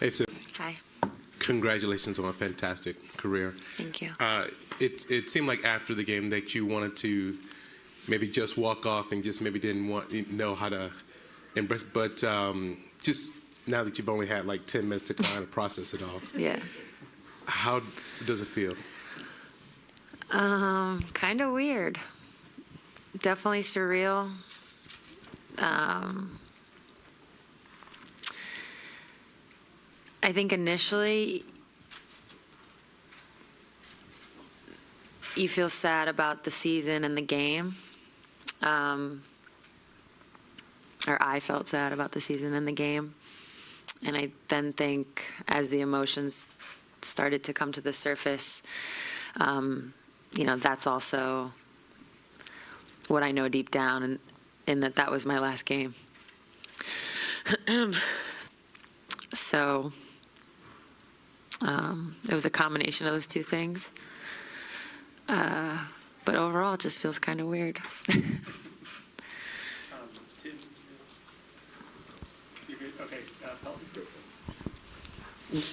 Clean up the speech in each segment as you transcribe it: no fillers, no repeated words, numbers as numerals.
It's a Hi. congratulations on a fantastic career. Thank you. It seemed like after the game that you wanted to maybe just walk off and just maybe didn't know how to embrace, but just now that you've only had like 10 minutes to kind of process it all. Yeah. How does it feel? Kind of weird. Definitely surreal. I think initially you feel sad about the season and the game. Or I felt sad about the season and the game. And I then think as the emotions started to come to the surface, that's also what I know deep down, and that was my last game. So it was a combination of those two things. But overall, it just feels kind of weird.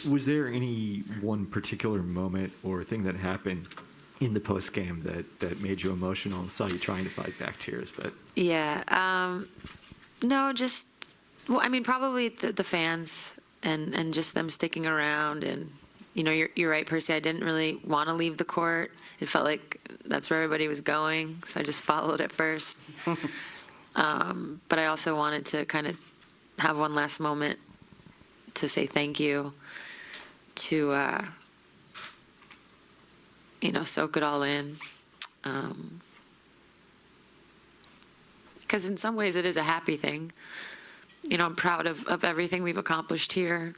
Was there any one particular moment or thing that happened in the post game that made you emotional? I saw you trying to fight back tears, but Yeah. No, just probably the fans and just them sticking around, and you're right, Percy. I didn't really want to leave the court. It felt like that's where everybody was going, so I just followed it first. But I also wanted to kind of have one last moment to say thank you, to soak it all in, because in some ways it is a happy thing. I'm proud of everything we've accomplished here,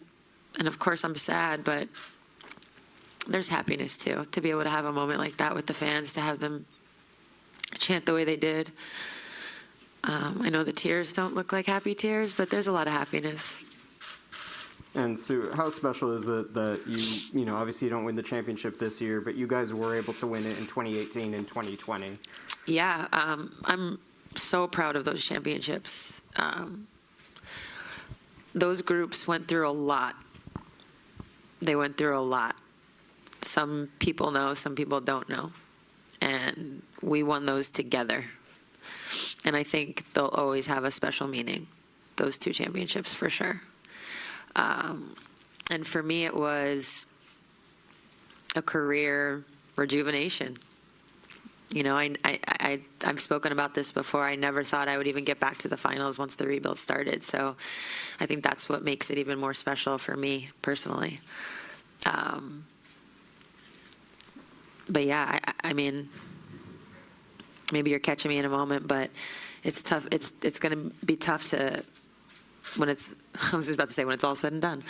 and of course I'm sad, but there's happiness too, to be able to have a moment like that with the fans, to have them chant the way they did. I know the tears don't look like happy tears, but there's a lot of happiness. And Sue, how special is it that you obviously you don't win the championship this year, but you guys were able to win it in 2018 and 2020? Yeah, I'm so proud of those championships. Those groups went through a lot. They went through a lot. Some people know, some people don't know. And we won those together. And I think they'll always have a special meaning, those two championships, for sure. And for me, it was a career rejuvenation. I've spoken about this before. I never thought I would even get back to the finals once the rebuild started. So I think that's what makes it even more special for me personally. But yeah, maybe you're catching me in a moment, but it's tough. It's going to be tough to, I was just about to say when it's all said and done.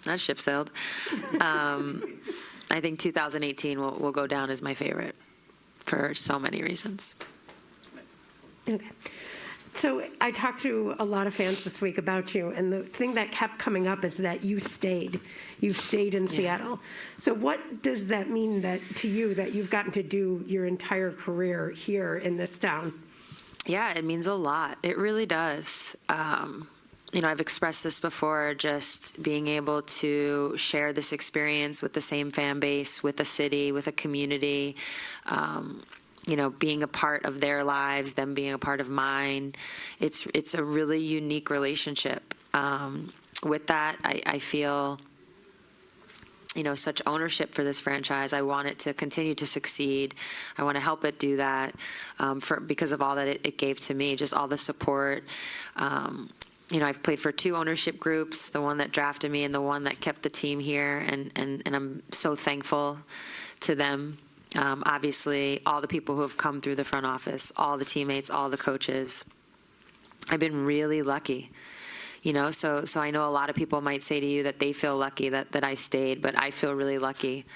That ship sailed. I think 2018 will go down as my favorite for so many reasons. Okay. So I talked to a lot of fans this week about you, and the thing that kept coming up is that you stayed. You stayed in Seattle. So what does that mean to you that you've gotten to do your entire career here in this town? Yeah, it means a lot. It really does. I've expressed this before, just being able to share this experience with the same fan base, with a city, with a community, being a part of their lives, them being a part of mine. It's a really unique relationship. With that, I feel, such ownership for this franchise. I want it to continue to succeed. I want to help it do that because of all that it gave to me, just all the support. I've played for two ownership groups, the one that drafted me and the one that kept the team here, and I'm so thankful to them. Obviously, all the people who have come through the front office, all the teammates, all the coaches. I've been really lucky. So I know a lot of people might say to you that they feel lucky that I stayed, but I feel really lucky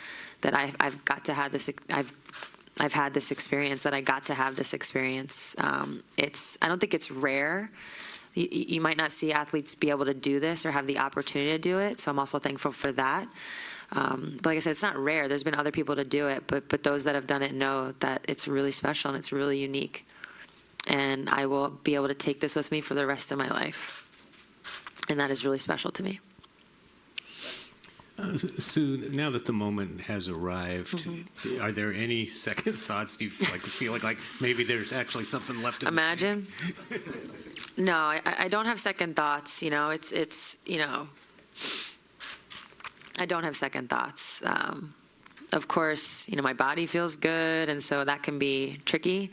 that I've got to have this. I've had this experience, that I got to have this experience. I don't think it's rare. You might not see athletes be able to do this or have the opportunity to do it, so I'm also thankful for that. But like I said, it's not rare. There's been other people to do it, but those that have done it know that it's really special and it's really unique. And I will be able to take this with me for the rest of my life. And that is really special to me. Sue, now that the moment has arrived, are there any second thoughts? Do you feel like maybe there's actually something left in Imagine? No, I don't have second thoughts. It's I don't have second thoughts. Of course, my body feels good, and so that can be tricky,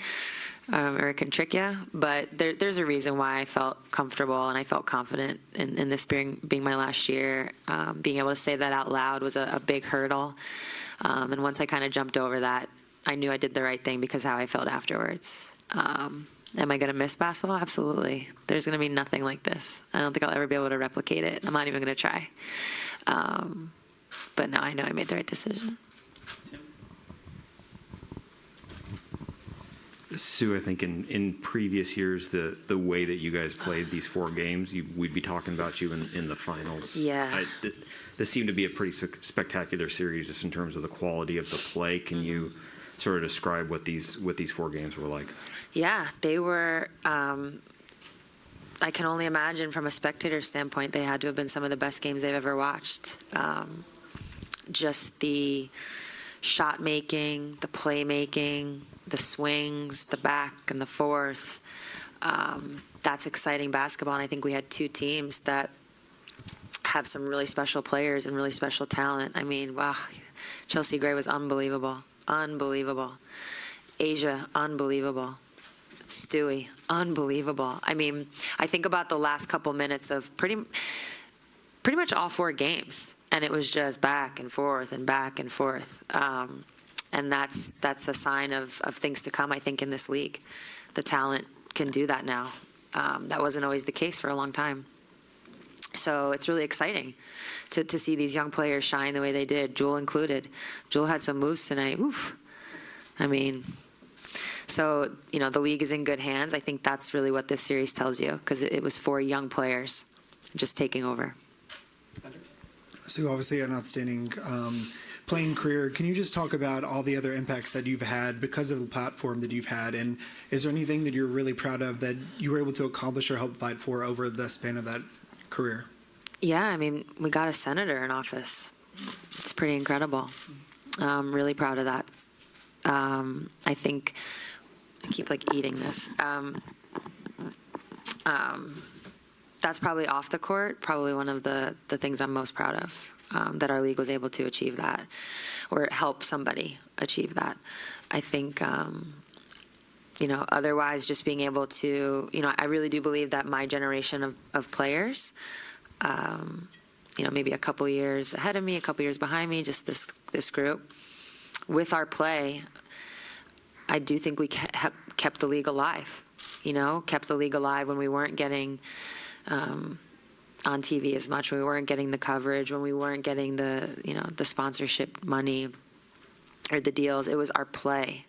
or it can trick you. But there's a reason why I felt comfortable and I felt confident in this being my last year. Being able to say that out loud was a big hurdle. And once I kind of jumped over that, I knew I did the right thing because how I felt afterwards. Am I going to miss basketball? Absolutely. There's going to be nothing like this. I don't think I'll ever be able to replicate it. I'm not even going to try. But no, I know I made the right decision. Sue, I think in previous years, the way that you guys played these 4 games, we'd be talking about you in the finals. Yeah. This seemed to be a pretty spectacular series just in terms of the quality of the play. Can you sort of describe what these 4 games were like? Yeah, they were. I can only imagine from a spectator standpoint, they had to have been some of the best games they've ever watched. Just the shot making, the play making, the swings, the back and the forth. That's exciting basketball. And I think we had 2 teams that have some really special players and really special talent. I mean, wow, Chelsea Gray was unbelievable. Unbelievable. Asia, unbelievable. Stewie, unbelievable. I mean, I think about the last couple minutes of pretty much all 4 games, and it was just back and forth and back and forth. And that's a sign of things to come, I think, in this league. The talent can do that now. That wasn't always the case for a long time. So it's really exciting to see these young players shine the way they did, Jewel included. Jewel had some moves tonight. Oof. I mean, so, the league is in good hands. I think that's really what this series tells you, because it was 4 young players just taking over. So obviously an outstanding playing career. Can you just talk about all the other impacts that you've had because of the platform that you've had? And is there anything that you're really proud of that you were able to accomplish or help fight for over the span of that career? Yeah, I mean, we got a senator in office. It's pretty incredible. I'm really proud of that. I think I keep eating this. That's probably off the court, probably one of the things I'm most proud of, that our league was able to achieve that or help somebody achieve that. I think, otherwise just being able to, I really do believe that my generation of players, maybe a couple years ahead of me, a couple years behind me, just this group, with our play, I do think we kept the league alive, kept the league alive when we weren't getting on TV as much, when we weren't getting the coverage, when we weren't getting the sponsorship money or the deals. It was our play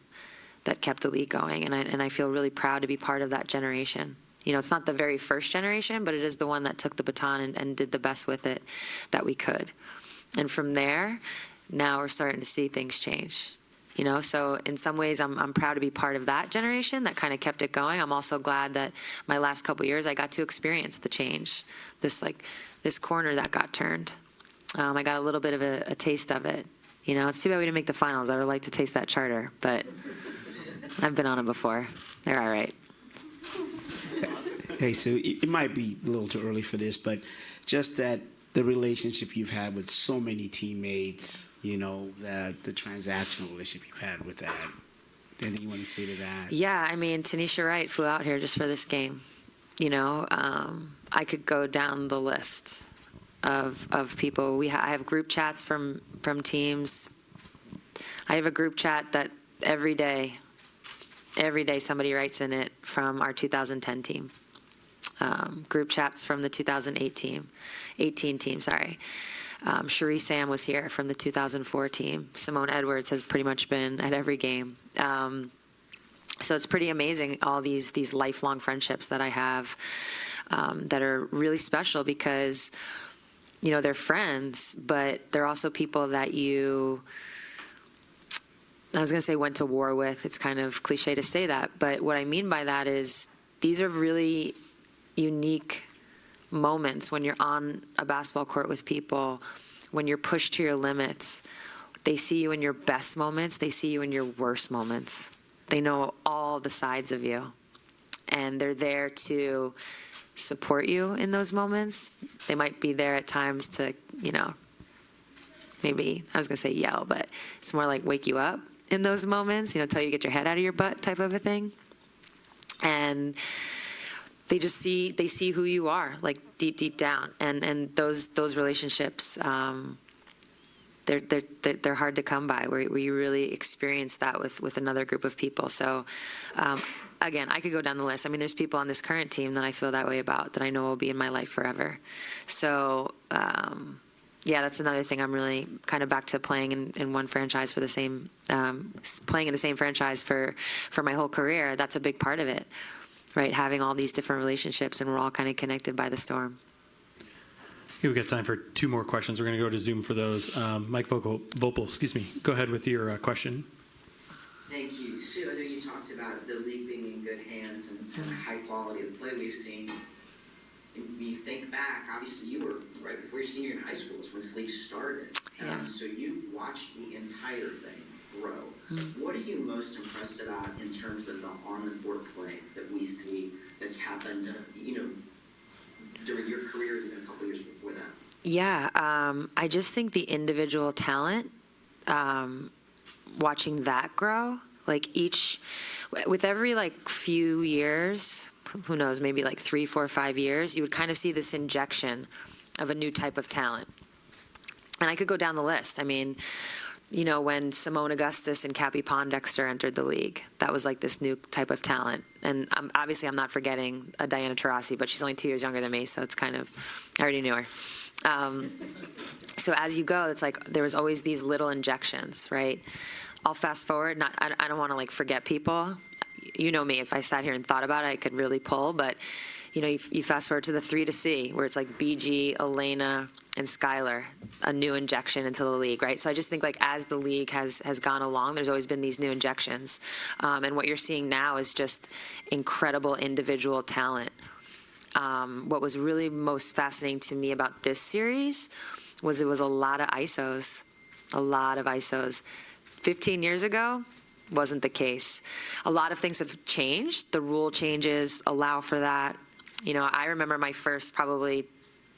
that kept the league going, and I feel really proud to be part of that generation. It's not the very first generation, but it is the one that took the baton and did the best with it that we could. And from there, now we're starting to see things change. So in some ways, I'm proud to be part of that generation that kind of kept it going. I'm also glad that my last couple years, I got to experience the change, this corner that got turned. I got a little bit of a taste of it. It's too bad we didn't make the finals. I would like to taste that charter, but I've been on it before. They're all right. Hey, Sue, it might be a little too early for this, but just that the relationship you've had with so many teammates, that the transactional relationship you've had with that. Anything you want to say to that? Yeah, I mean, Tanisha Wright flew out here just for this game. I could go down the list of people. I have group chats from teams. I have a group chat that every day somebody writes in it from our 2010 team. Group chats from the 2018 team, sorry. Cherie Sam was here from the 2004 team. Simone Edwards has pretty much been at every game. So it's pretty amazing, all these lifelong friendships that I have that are really special because, they're friends, but they're also people that I was going to say went to war with. It's kind of cliche to say that, but what I mean by that is these are really unique moments when you're on a basketball court with people, when you're pushed to your limits. They see you in your best moments. They see you in your worst moments. They know all the sides of you. And they're there to support you in those moments. They might be there at times to, maybe, I was going to say yell, but it's more like wake you up in those moments, till you get your head out of your butt type of a thing. And they see who you are, like deep down. And those relationships, they're hard to come by, where you really experience that with another group of people. So, again, I could go down the list. I mean, there's people on this current team that I feel that way about, that I know will be in my life forever. So, that's another thing. I'm really kind of back to playing in one franchise for the same, playing in the same franchise for my whole career. That's a big part of it, right? Having all these different relationships, and we're all kind of connected by the storm. Okay, we've got time for 2 more questions. We're going to go to Zoom for those. Mike Vopel, excuse me. Go ahead with your question. Thank you. Sue, I know you talked about the league being in good hands and the high quality of play we've seen. When you think back, obviously you were right before your senior in high school is when this league started. Yeah. So you watched the entire thing grow. What are you most impressed about in terms of the on-the-court play that we see that's happened, during your career, even a couple years before that? Yeah, I just think the individual talent, watching that grow, with every few years, who knows, maybe 3, 4, 5 years, you would kind of see this injection of a new type of talent. And I could go down the list. I mean, when Simone Augustus and Cappie Pondexter entered the league, that was this new type of talent. And obviously I'm not forgetting Diana Taurasi, but she's only 2 years younger than me, so it's kind of, I already knew her. So as you go, it's there was always these little injections, right? I'll fast forward. I don't want to forget people. You know me, if I sat here and thought about it, I could really pull. But, you fast forward to the 3 to C, where it's BG, Elena, and Skylar, a new injection into the league, right? So I just think as the league has gone along, there's always been these new injections. And what you're seeing now is just incredible individual talent. What was really most fascinating to me about this series was it was a lot of ISOs. 15 years ago wasn't the case. A lot of things have changed. The rule changes allow for that. I remember my first probably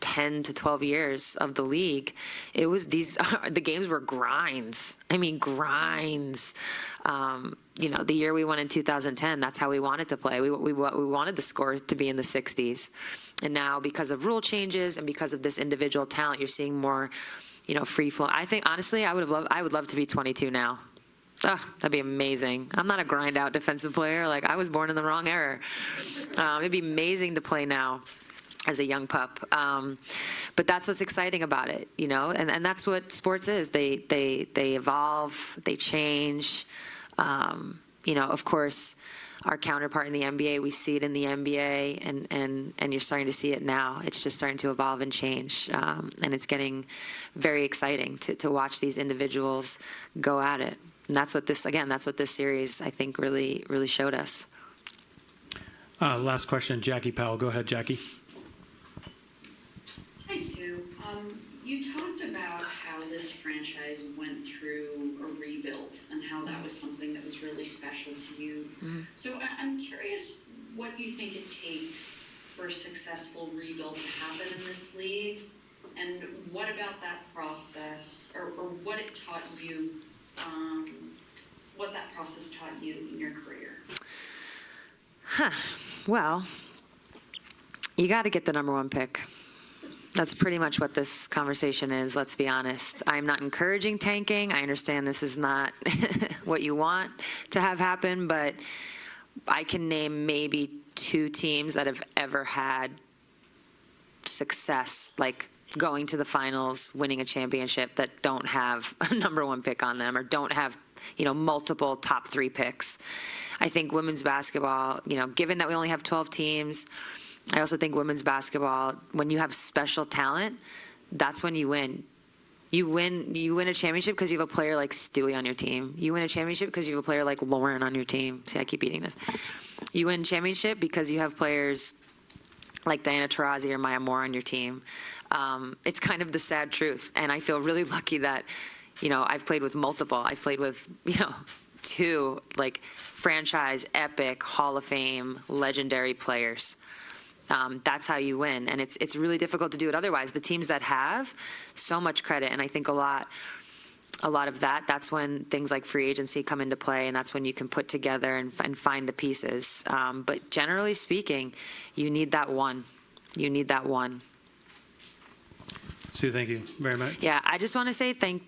10 to 12 years of the league, it was the games were grinds. I mean, grinds. The year we won in 2010, that's how we wanted to play. We wanted the score to be in the 60s. And now, because of rule changes and because of this individual talent, you're seeing more, free flow. I think, honestly, I would love to be 22 now. That'd be amazing. I'm not a grind out defensive player. I was born in the wrong era. It'd be amazing to play now as a young pup. But that's what's exciting about it, and that's what sports is. They evolve, they change. Of course, our counterpart in the NBA, we see it in the NBA, and you're starting to see it now. It's just starting to evolve and change, and it's getting very exciting to watch these individuals go at it. And that's what this series, I think, really showed us. Last question, Jackie Powell. Go ahead, Jackie. Hi, Sue. You talked about how this franchise went through a rebuild and how that was something that was really special to you. So I'm curious what you think it takes for a successful rebuild to happen in this league, and what about that process, or what it taught you, what that process taught you in your career? Well, you got to get the number 1 pick. That's pretty much what this conversation is, let's be honest. I'm not encouraging tanking. I understand this is not what you want to have happen, but I can name maybe 2 teams that have ever had success, going to the finals, winning a championship, that don't have a number 1 pick on them, or don't have, multiple top 3 picks. I think women's basketball, given that we only have 12 teams, I also think women's basketball, when you have special talent, that's when you win. You win a championship because you have a player like Stewie on your team. You win a championship because you have a player like Lauren on your team. See, I keep eating this. You win a championship because you have players like Diana Taurasi or Maya Moore on your team. It's kind of the sad truth. And I feel really lucky that, I've played with multiple. I've played with, 2 like franchise, epic, Hall of Fame, legendary players. That's how you win. And it's really difficult to do it otherwise. The teams that have, so much credit. And I think a lot of that's when things like free agency come into play, and that's when you can put together and find the pieces. But generally speaking, you need that one. You need that one. Sue, thank you very much. Yeah, I just want to say thank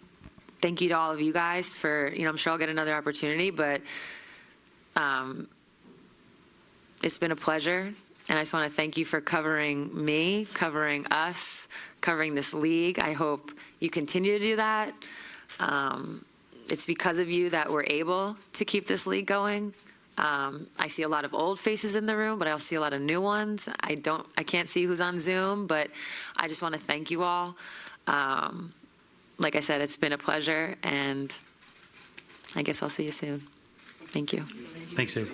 you to all of you guys for, I'm sure I'll get another opportunity, but it's been a pleasure. And I just want to thank you for covering me, covering us, covering this league. I hope you continue to do that. It's because of you that we're able to keep this league going. I see a lot of old faces in the room, but I also see a lot of new ones. I can't see who's on Zoom, but I just want to thank you all. Like I said, it's been a pleasure, and I guess I'll see you soon. Thank you. Thanks, Sue.